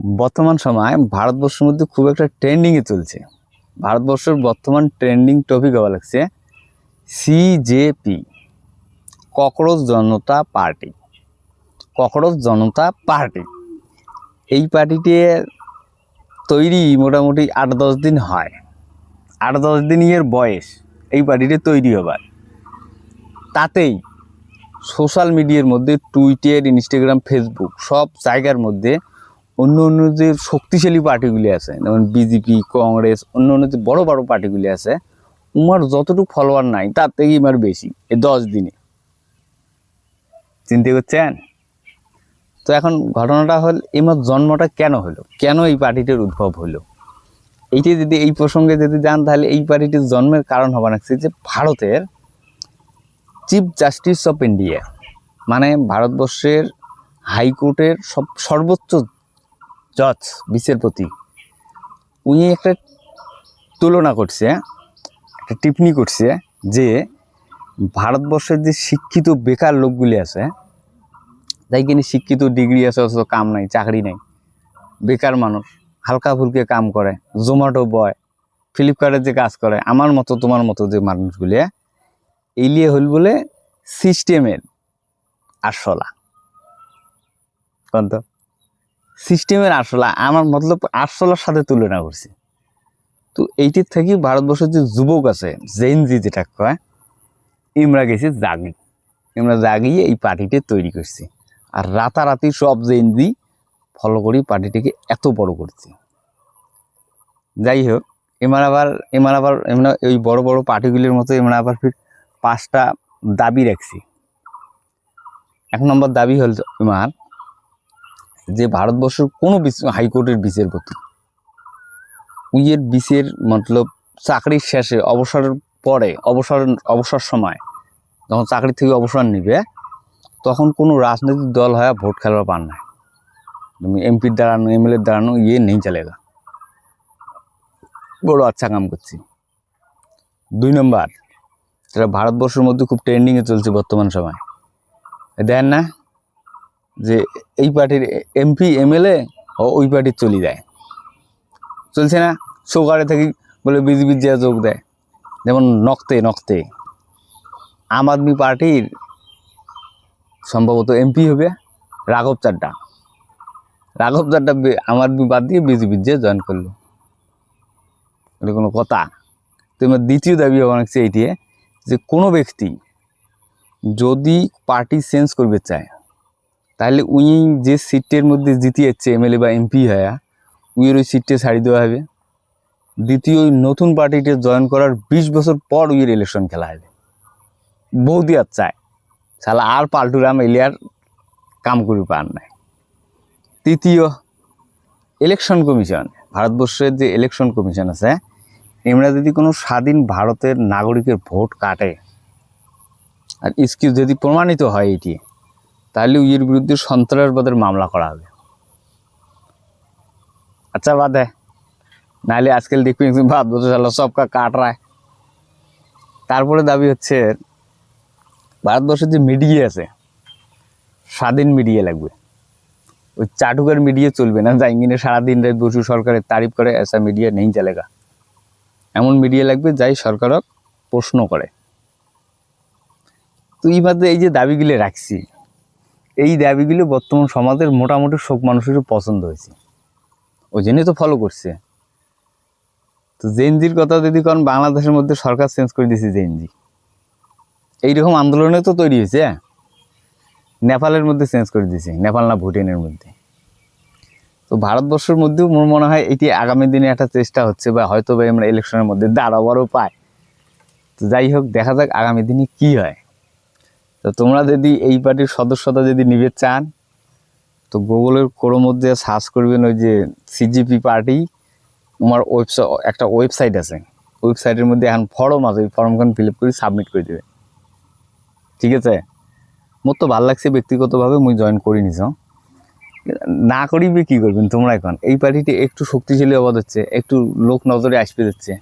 বর্তমান সময় ভারতবর্ষের মধ্যে খুব একটা ট্রেন্ডিংয়ে চলছে। ভারতবর্ষের বর্তমান ট্রেন্ডিং টপিক হওয়া লাগছে সিজেপি, ককরোচ জনতা পার্টি। ককরোচ জনতা পার্টি এই পার্টিটি তৈরি মোটামুটি 8-10 দিন হয়। 8-10 দিন এর বয়স এই পার্টিটি তৈরি হবার। তাতেই সোশ্যাল মিডিয়ার মধ্যে টুইটার, ইনস্টাগ্রাম, ফেসবুক সব জায়গার মধ্যে অন্য অন্য যে শক্তিশালী পার্টিগুলি আছে, যেমন বিজেপি, কংগ্রেস, অন্য অন্য যে বড় বড় পার্টিগুলি আছে, উমার যতটুকু ফলোয়ার নাই তার থেকে ইমার বেশি এই 10 দিনে। চিন্তা করছেন? তো এখন ঘটনাটা হল ইমার জন্মটা কেন হলো, কেন এই পার্টিটির উদ্ভব হলো, এইটি যদি এই প্রসঙ্গে যদি যান তাহলে এই পার্টিটির জন্মের কারণ হওয়া লাগছে যে ভারতের চিফ জাস্টিস অফ ইন্ডিয়া, মানে ভারতবর্ষের হাইকোর্টের সর্বোচ্চ জজ, বিচারপতি, উনি একটা তুলনা করছে, একটা টিপ্পনি করছে যে ভারতবর্ষের যে শিক্ষিত বেকার লোকগুলি আছে, তাই কিনা শিক্ষিত, ডিগ্রি আছে, অথচ কাম নাই, চাকরি নাই, বেকার মানুষ, হালকা ফুলকে কাম করে, জোম্যাটো বয়, ফ্লিপকার্টের যে কাজ করে, আমার মতো তোমার মতো যে মানুষগুলি, এইলিয়ে হল বলে সিস্টেমের আরশোলা। কত সিস্টেমের আরশোলা, আমার মতলব আরশোলার সাথে তুলনা করছি। তো এইটির থেকে ভারতবর্ষের যে যুবক আছে, জেনজি যেটা কয়, আমরা গেছি জাগি, আমরা জাগিয়ে এই পার্টিটি তৈরি করছি। আর রাতারাতি সব জেনজি ফলো করি পার্টিটিকে এত বড় করছি। যাই হোক, এবার আবার এমরা ওই বড় বড় পার্টিগুলির মতো আমরা আবার ফির 5টা দাবি রাখছি। 1 নম্বর দাবি হল এমার যে ভারতবর্ষের কোনো হাইকোর্টের বিচারপতি উইয়ের বিচার মতলব চাকরির শেষে, অবসরের পরে, অবসর সময় যখন চাকরি থেকে অবসর নিবে, তখন কোনো রাজনৈতিক দল হয় ভোট খেলার পান না। তুমি এমপির দাঁড়ানো, এমএলএর দাঁড়ানো ইয়ে নেই চলেগা। বড় আচ্ছা কাম করছি। 2 নম্বর, যেটা ভারতবর্ষের মধ্যে খুব ট্রেন্ডিংয়ে চলছে বর্তমান সময়, দেন না যে এই পার্টির এমপি, এমএলএ ওই পার্টির চলে যায়, চলছে না? সরকারে থেকে বলে বিজেপির যে যোগ দেয়, যেমন নক্তে আম আদমি পার্টির সম্ভবত এমপি হবে রাঘব চাড্ডা আম আদমি বাদ দিয়ে বিজেপির যে জয়েন করলো। এটা কোনো কথা? তো এবার দ্বিতীয় দাবি অনেক এইটি যে কোনো ব্যক্তি যদি পার্টি চেঞ্জ করবে চায়, তাহলে উই যে সিটের মধ্যে জিতে যাচ্ছে এমএলএ বা এমপি হয়, উইয়ের ওই সিটটা ছাড়ি দেওয়া হবে। দ্বিতীয়, ওই নতুন পার্টিতে জয়েন করার 20 বছর পর উইয়ের ইলেকশন খেলা হবে। বৌদি আর চায় শালা আর পাল্টুরাম এলিয়ার কাম করি পার নাই। তৃতীয়, ইলেকশন কমিশন, ভারতবর্ষের যে ইলেকশন কমিশন আছে, এমরা যদি কোনো স্বাধীন ভারতের নাগরিকের ভোট কাটে আর এক্সকিউজ যদি প্রমাণিত হয় এটি, তাহলে উইয়ের বিরুদ্ধে সন্ত্রাসবাদের মামলা করা হবে। আচ্ছা বাদ है, নাহলে আজকাল দেখবি ভারতবর্ষ সবকা কাট রায়। তারপরে দাবি হচ্ছে ভারতবর্ষের যে মিডিয়া আছে, স্বাধীন মিডিয়া লাগবে। ওই চাটুকার মিডিয়া চলবে না, যাই কিনে সারাদিন রাত বসু সরকারের তারিফ করে, এসা মিডিয়া নেই চলেগা। এমন মিডিয়া লাগবে যাই সরকারক প্রশ্ন করে। তো এই বাদে এই যে দাবিগুলো রাখছি, এই দাবিগুলো বর্তমান সমাজের মোটামুটি সব মানুষেরও পছন্দ হয়েছে, ওই জন্যই তো ফলো করছে। তো জেনজির কথা যদি কারণ বাংলাদেশের মধ্যে সরকার চেঞ্জ করে দিয়েছে, জেনজি এইরকম আন্দোলনে তো তৈরি হয়েছে। নেপালের মধ্যে চেঞ্জ করে দিয়েছে, নেপাল না ভুটানের মধ্যে। তো ভারতবর্ষের মধ্যেও মোর মনে হয় এটি আগামী দিনে একটা চেষ্টা হচ্ছে, বা হয়তো বা আমরা ইলেকশনের মধ্যে দাঁড়াবারও পাই। তো যাই হোক, দেখা যাক আগামী দিনে কি হয়। তো তোমরা যদি এই পার্টির সদস্যতা যদি নিবে চান, তো গুগলের ক্রোম মধ্যে সার্চ করবেন ওই যে সিজিপি পার্টি, তোমার একটা ওয়েবসাইট আছে, ওয়েবসাইটের মধ্যে এখন ফর্ম আছে, ওই ফর্মখান ফিল আপ করে সাবমিট করে দেবে। ঠিক আছে? মোর তো ভালো লাগছে ব্যক্তিগতভাবে, মুই জয়েন করি নিছ। না করিবে কি করবেন তোমরা? এখন এই পার্টিটি একটু শক্তিশালী হওয়া যাচ্ছে, একটু লোক নজরে আসবে যাচ্ছে,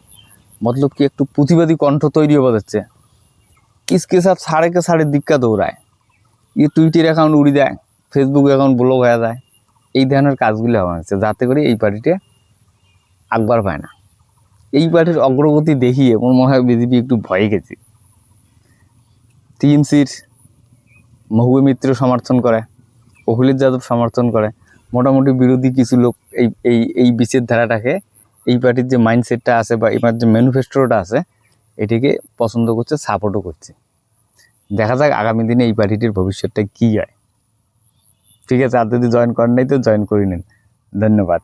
মতলব কি একটু প্রতিবাদী কণ্ঠ তৈরি হওয়া যাচ্ছে। इसके साथ साढ़े दिक्कत हो रहा है, ये ट्विटर अकाउंट उड़ी जाए, फेसबुक अकाउंट ब्लॉक हो जाए, এই ধরনের কাজগুলো হওয়া হচ্ছে, যাতে করে এই পার্টিটা আকবার পায় না। এই পার্টির অগ্রগতি দেখিয়ে আমার মনে হয় বিজেপি একটু ভয়ে গেছে। টিএমসির মহুয়া মিত্র সমর্থন করে, অখিলেশ যাদব সমর্থন করে, মোটামুটি বিরোধী কিছু লোক এই এই এই বিচের ধারাটাকে, এই পার্টির যে মাইন্ডসেটটা আছে বা এবার যে ম্যানিফেস্টোটা আছে এটিকে পছন্দ করছে, সাপোর্টও করছে। দেখা যাক আগামী দিনে এই পার্টিটির ভবিষ্যৎটা কী হয়। ঠিক আছে, আর যদি জয়েন করেন নাই তো জয়েন করে নিন। ধন্যবাদ।